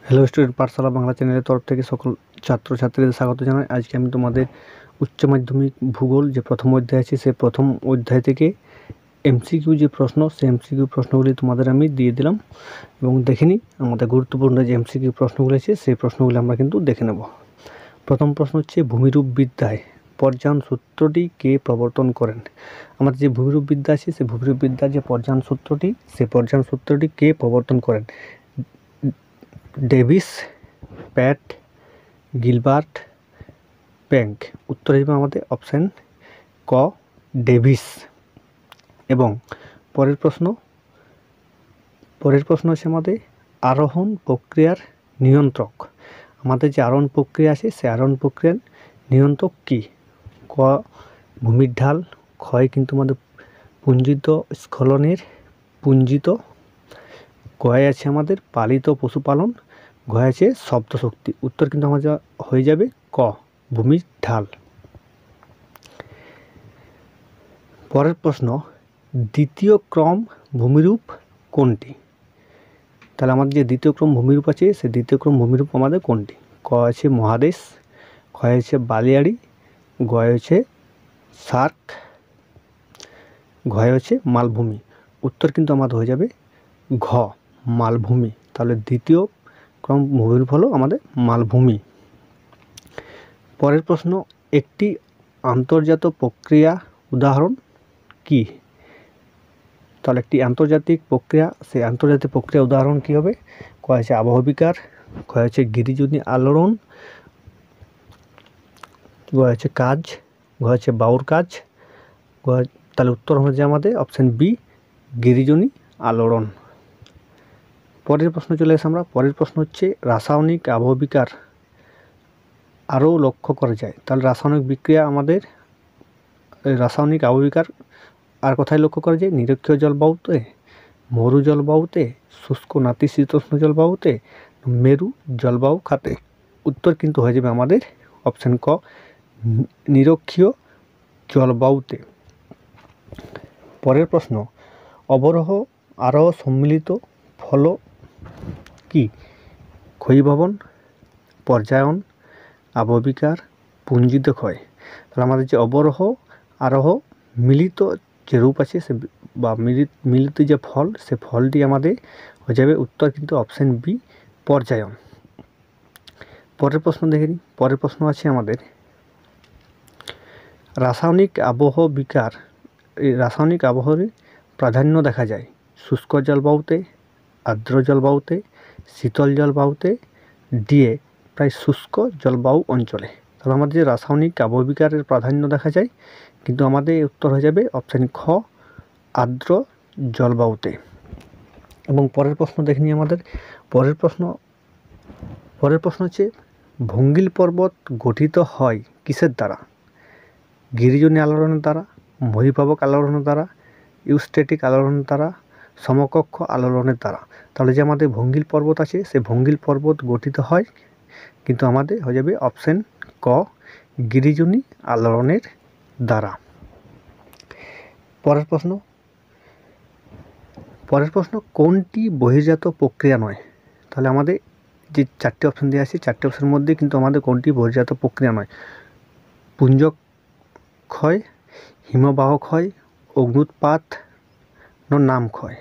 Hello student, পাঠশালা বাংলা চ্যানেলের তরফ থেকে সকল ছাত্রছাত্রীদের স্বাগত জানাই। আজকে আমি তোমাদের উচ্চ মাধ্যমিক ভূগোল যে প্রথম অধ্যায় আছে সেই প্রথম অধ্যায় থেকে এমসিকিউ যে প্রশ্ন, সেই এমসিকিউ প্রশ্নগুলি তোমাদের আমি দিয়ে দিলাম এবং দেখে নিই আমাদের গুরুত্বপূর্ণ যে এমসিকিউ প্রশ্নগুলি আছে সেই প্রশ্নগুলি আমরা কিন্তু দেখে নেব। প্রথম প্রশ্ন হচ্ছে, ভূমিরূপ বিদ্যায় পর্যায়ন সূত্রটি কে প্রবর্তন করেন? আমাদের যে ভূমিরূপ বিদ্যা আছে সেই ভূমিরূপ বিদ্যার যে পর্যায়ন সূত্রটি, সেই পর্যায়ন সূত্রটি কে প্রবর্তন করেন? ডেভিস, প্যাট, গিলবার্ট, প্ল্যাঙ্ক। উত্তর হিসেবে আমাদের অপশান ক, ডেভিস। এবং পরের প্রশ্ন আছে আমাদের আরোহণ প্রক্রিয়ার নিয়ন্ত্রক। আমাদের যে আরোহণ প্রক্রিয়া আছে সেই আরোহণ প্রক্রিয়ার নিয়ন্ত্রক কি? ক, ভূমির ঢাল। ক্ষয় কিন্তু আমাদের পুঞ্জিত স্খলনের পুঞ্জিত। গয় আছে আমাদের পালিত পশুপালন। গয় আছে শব্দ শক্তি। উত্তর কিন্তু আমাদের হয়ে যাবে ক, ভূমির ঢাল। পরের প্রশ্ন, দ্বিতীয় ক্রম ভূমিরূপ কোনটি? তাহলে আমাদের যে দ্বিতীয় ক্রম ভূমিরূপ আছে সেই দ্বিতীয় ক্রম ভূমিরূপ আমাদের কোনটি? ক আছে মহাদেশ, ক্ষয় আছে বালিয়াড়ি, গয় হচ্ছে সার্ক, ঘয় হচ্ছে মালভূমি। উত্তর কিন্তু আমাদের হয়ে যাবে ঘ, মালভূমি। তাহলে দ্বিতীয় ক্রম ভূমিরূপ হলো আমাদের মালভূমি। পরের প্রশ্ন, একটি আন্তর্জাত প্রক্রিয়া উদাহরণ কি? তাহলে একটি আন্তর্জাতিক প্রক্রিয়া, সেই আন্তর্জাতিক প্রক্রিয়া উদাহরণ কি হবে? ক আছে আবহবিকার, ক আছে গিরিজনী আলোড়ন, গ আছে কাজ, ঘ আছে বাউর কাজ, তাহলে উত্তর হচ্ছে আমাদের অপশান বি, গিরিজনী আলোড়ন। পরের প্রশ্ন চলে আসে আমরা। পরের প্রশ্ন হচ্ছে, রাসায়নিক আবহবিকার আরও লক্ষ্য করা যায়। তাহলে রাসায়নিক বিক্রিয়া আমাদের রাসায়নিক আবহবিকার আর কোথায় লক্ষ্য করা যায়? নিরক্ষীয় জলবায়ুতে, মরু জলবায়ুতে, শুষ্ক নাতিশীতোষ্ণ জলবায়ুতে, মেরু জলবায়ু খাতে। উত্তর কিন্তু হয়ে যাবে আমাদের অপশান ক, নিরক্ষীয় জলবায়ুতে। পরের প্রশ্ন, অবরোহ আরোহ সম্মিলিত ফল কি? ক্ষয়ীভবন, পর্যায়ন, আবহবিকার, পুঞ্জিত ক্ষয়। তাহলে আমাদের যে অবরোহ আরোহ মিলিত যে রূপ আছে সে বা মিলিত যে ফল, সে ফলটি আমাদের হয়ে যাবে উত্তর কিন্তু অপশান বি, পর্যায়ন। পরের প্রশ্ন দেখে নিই। পরের প্রশ্ন আছে আমাদের, রাসায়নিক আবহবিকার, এই রাসায়নিক আবহাওয়ার প্রাধান্য দেখা যায় শুষ্ক জলবায়ুতে, আর্দ্র জলবায়ুতে, শীতল জলবায়ুতে, দিয়ে প্রায় শুষ্ক জলবায়ু অঞ্চলে। তাহলে আমাদের যে রাসায়নিক আবহবিকারের প্রাধান্য দেখা যায় কিন্তু আমাদের উত্তর হয়ে যাবে অপশান খ, আর্দ্র জলবায়ুতে। এবং পরের প্রশ্ন দেখে নিই আমাদের। পরের প্রশ্ন হচ্ছে, ভঙ্গিল পর্বত গঠিত হয় কিসের দ্বারা? গিরিজনী আলোড়নের দ্বারা, বহিঃপ্রবক আলোড়নের দ্বারা, ইউস্ট্যাটিক আলোড়নের দ্বারা, সমকক্ষ আলোড়নের দ্বারা। তাহলে যে আমাদের ভঙ্গিল পর্বত আছে সেই ভঙ্গিল পর্বত গঠিত হয় কিন্তু আমাদের হয়ে যাবে অপশান ক, গিরিজনী আলোড়নের দ্বারা। পরের প্রশ্ন, কোনটি বহির্জাত প্রক্রিয়া নয়? তাহলে আমাদের যে চারটি অপশান দেওয়া আছে, চারটি অপশানের মধ্যে কিন্তু আমাদের কোনটি বহির্জাত প্রক্রিয়া নয়? পুঞ্জ ক্ষয়, হিমবাহ ক্ষয়, অগ্নুৎপাত, নাম ক্ষয়।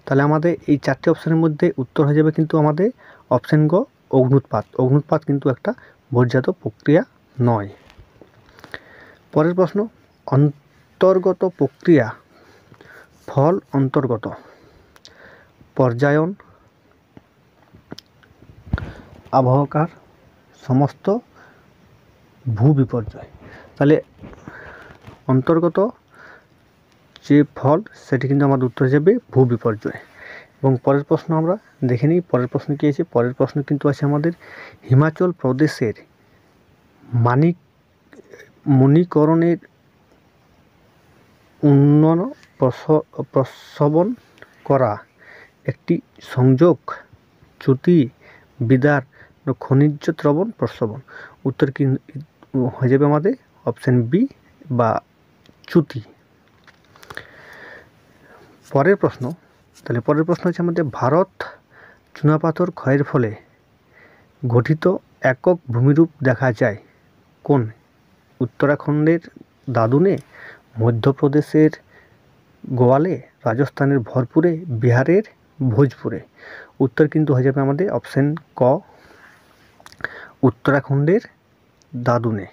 তাহলে আমাদের এই চারটি অপশানের মধ্যে উত্তর হয়ে যাবে কিন্তু আমাদের অপশান গ, অগ্নুৎপাত। অগ্নুৎপাত কিন্তু একটা বহির্জাত প্রক্রিয়া নয়। পরের প্রশ্ন, অন্তর্গত প্রক্রিয়া ফল অন্তর্গত, পর্যায়ন, আবহকার, সমস্ত ভূবিপর্যয়। তাহলে অন্তর্গত যে ফল সেটি কিন্তু আমাদের উত্তর হয়ে যাবে ভূবিপর্যয়। এবং পরের প্রশ্ন আমরা দেখে নিই। পরের প্রশ্ন কী আছে? পরের প্রশ্ন কিন্তু আছে আমাদের, হিমাচল প্রদেশের মণিকরণের উন্নয়ন প্রসবন করা একটি সংযোগ চ্যুতি বিদার খনিজ দ্রবণ প্রসবন। উত্তর কি হয়ে যাবে আমাদের অপশান বি, বা চ্যুতি। পরের প্রশ্ন হচ্ছে আমাদের, ভারত চুনাপাথর ক্ষয়ের ফলে গঠিত একক ভূমিরূপ দেখা যায় কোন? উত্তরাখণ্ডের দাদুনে, মধ্যপ্রদেশের গোয়ালে, রাজস্থানের ভরপুরে, বিহারের ভোজপুরে। উত্তর কিন্তু হয়ে যাবে আমাদের অপশন ক, উত্তরাখণ্ডের দাদুনে।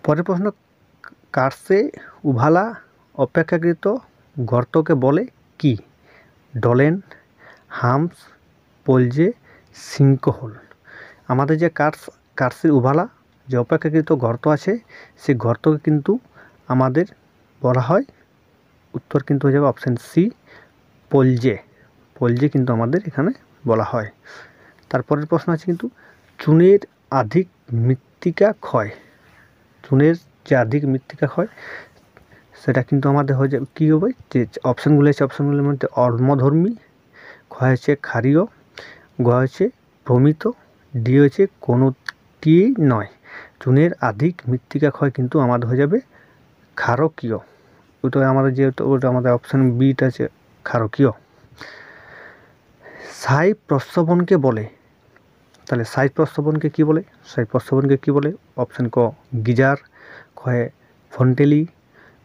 পরের প্রশ্ন, কার্সে উভালা অপেক্ষাকৃত গর্তকে বলে কি? ডলেন, হাম্পস, পোলজে, সিঙ্কহোল। আমাদের যে কার্সের উভালা যে অপেক্ষাকৃত গর্ত আছে সেই গর্তকে কিন্তু আমাদের বলা হয়, উত্তর কিন্তু হয়ে যাবে অপশান সি, পোলজে। পোলজে কিন্তু আমাদের এখানে বলা হয়। তারপরের প্রশ্ন আছে কিন্তু চুনের অধিক মৃত্তিকা ক্ষয়। চুনের যে অধিক মৃত্তিকা ক্ষয় সেটা কিন্তু আমাদের হয়ে যাবে কী হবে, যে অপশানগুলো আছে অপশানগুলোর মধ্যে অম্লধর্মী, ক্ষয় হচ্ছে ক্ষারীয়, গ হচ্ছে প্রমিত, ডি হচ্ছে কোনোটি নয়। চুনের অধিক মৃত্তিকা ক্ষয় কিন্তু আমাদের হয়ে যাবে ক্ষারকীয়। ওটা আমাদের যেহেতু ওটা আমাদের অপশান বিটা আছে ক্ষারকীয়। ছাই প্রস্রবণকে বলে, তাহলে ছাই প্রস্রবণকে কী বলে? ছাই প্রস্রবণকে কী বলে? অপশান ক গিজার, ক্ষয়ে ফন্টেলি,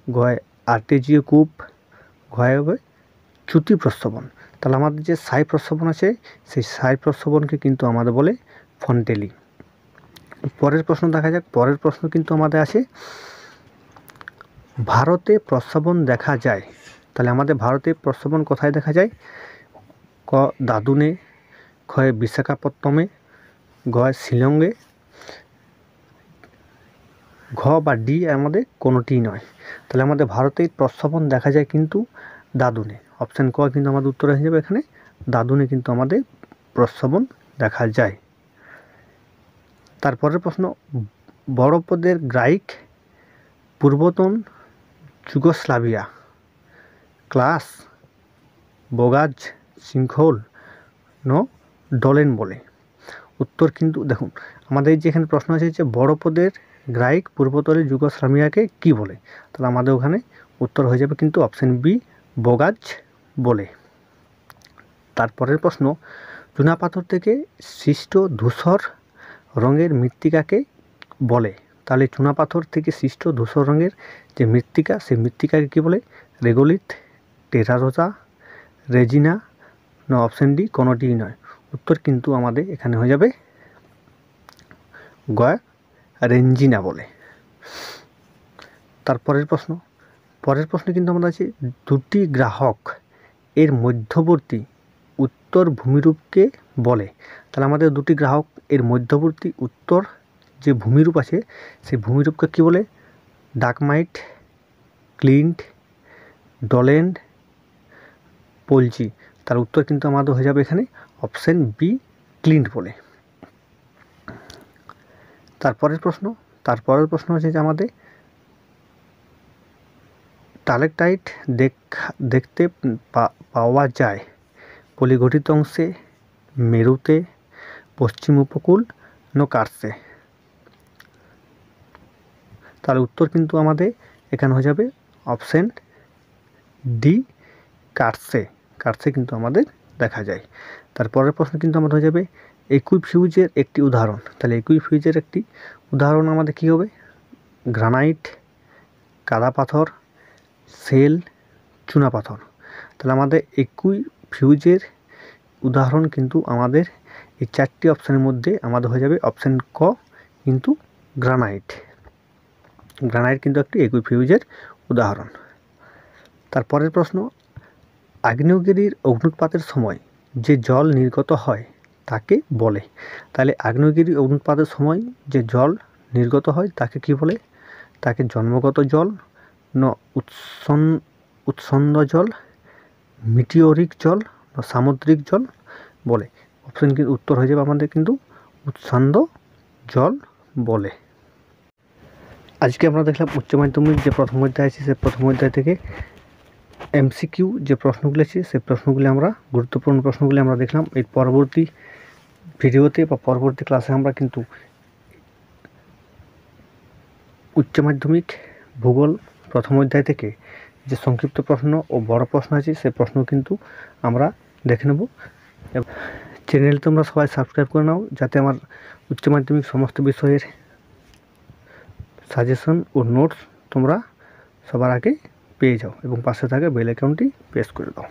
গয় আর্টেজিও কূপ, ঘয় হবে চ্যুতি প্রস্রবণ। তাহলে আমাদের যে ছাই প্রস্রবণ আছে সেই ছাই প্রস্রবণকে কিন্তু আমাদের বলে ফন্টেলি। পরের প্রশ্ন দেখা যাক। পরের প্রশ্ন কিন্তু আমাদের আছে ভারতে প্রস্রবণ দেখা যায়। তাহলে আমাদের ভারতে প্রস্রবণ কোথায় দেখা যায়? ক দাদুনে, ক্ষয় বিশাখাপত্তনমে, গয় শিলংয়ে, ঘ বা ডি আমাদের কোনোটিই নয়। তাহলে আমাদের ভারতে প্রস্রবণ দেখা যায় কিন্তু দাদুনে। অপশান ক কিন্তু আমাদের উত্তর হয়ে যাবে এখানে দাদুনে কিন্তু আমাদের প্রস্রবণ দেখা যায়। তারপরের প্রশ্ন, বড়পদের গ্রাইক পূর্বতন যুগোস্লাভিয়া ক্লাস বোগাজ সিঙ্কহোল ডলেন বলে। উত্তর কিন্তু দেখুন আমাদের যেখানে প্রশ্ন আছে যে বড়পদের গ্রাইক পূর্বতলের যুগোস্লাভিয়াকে কি বলে, তাহলে আমাদের ওখানে উত্তর হয়ে যাবে কিন্তু অপশান বি, বোগাজ বলে। তারপরের প্রশ্ন, চুনাপাথর থেকে সৃষ্ট ধূসর রঙের মৃত্তিকাকে বলে। তাহলে চুনাপাথর থেকে সৃষ্ট ধূসর রঙের যে মৃত্তিকা সেই মৃত্তিকাকে কী বলে? রেগোলিথ, টেরারোসা, রেজিনা, না অপশান ডি কোনোটিই নয়। উত্তর কিন্তু আমাদের এখানে হয়ে যাবে গ রেঞ্জিনা বলে। তারপরের প্রশ্ন, পরের প্রশ্ন কিন্তু আমাদের আছে দুটি গ্রাহক এর মধ্যবর্তী উত্তর ভূমিরূপকে বলে। তাহলে আমাদের দুটি গ্রাহক এর মধ্যবর্তী উত্তর যে ভূমিরূপ আছে সেই ভূমিরূপকে কী বলে? ডাকমাইট, ক্লিন্ট, ডলেন্ড, পোলজি। তার উত্তর কিন্তু আমাদের হয়ে যাবে এখানে অপশান বি, ক্লিন্ট বলে। তারপরের প্রশ্ন হচ্ছে যে আমাদের স্টালেকটাইট দেখতে পাওয়া যায় পলিগঠিত অংশে, মেরুতে, পশ্চিম উপকূল, কার্সে। তাহলে উত্তর কিন্তু আমাদের এখানে হয়ে যাবে অপশান ডি, কার্সে। কার্সে কিন্তু আমাদের দেখা যায়। তারপরের প্রশ্ন কিন্তু আমাদের হয়ে যাবে ইকুইফিউজের একটি উদাহরণ। তাহলে ইকুইফিউজের একটি উদাহরণ আমাদের কী হবে? গ্রানাইট, কাদা পাথর, সেল, চুনাপাথর। তাহলে আমাদের ইকুইফিউজের উদাহরণ কিন্তু আমাদের এই চারটি অপশানের মধ্যে আমাদের হয়ে যাবে অপশান ক কিন্তু গ্রানাইট। গ্রানাইট কিন্তু একটি ইকুইফিউজের উদাহরণ। তারপরের প্রশ্ন, আগ্নেয়গিরির অগ্নুৎপাতের সময় যে জল নির্গত হয় তাকে বলে। তাহলে আগ্নেয়গিরি অগ্নুৎপাতের সময় যে জল নির্গত হয় তাকে কি বলে? তাকে জন্মগত জল, না উৎসন্দ জল, মিটিওরিক জল, না সামুদ্রিক জল বলে। অপশান কিন্তু উত্তর হয়ে যাবে আমাদের কিন্তু উৎসন্দ জল বলে। আজকে আমরা দেখলাম উচ্চ মাধ্যমিক যে প্রথম অধ্যায় আছে সেই প্রথম অধ্যায় থেকে এমসিকিউ যে প্রশ্নগুলি আছে সেই প্রশ্নগুলি আমরা গুরুত্বপূর্ণ প্রশ্নগুলি আমরা দেখলাম। এর পরবর্তী ভিডিওতে বা পরবর্তী ক্লাসে আমরা কিন্তু উচ্চ মাধ্যমিক ভূগোল প্রথম অধ্যায় থেকে যে সংক্ষিপ্ত প্রশ্ন ও বড় প্রশ্ন আছে সেই প্রশ্ন কিন্তু আমরা দেখে নেব। চ্যানেল তোমরা সবাই সাবস্ক্রাইব করে নাও, যাতে আমার উচ্চ মাধ্যমিক সমস্ত বিষয়ের সাজেশন ও নোটস তোমরা সবার আগে পেয়ে যাও, এবং পাশে থাকা বেল আইকনটি প্রেস করে দাও।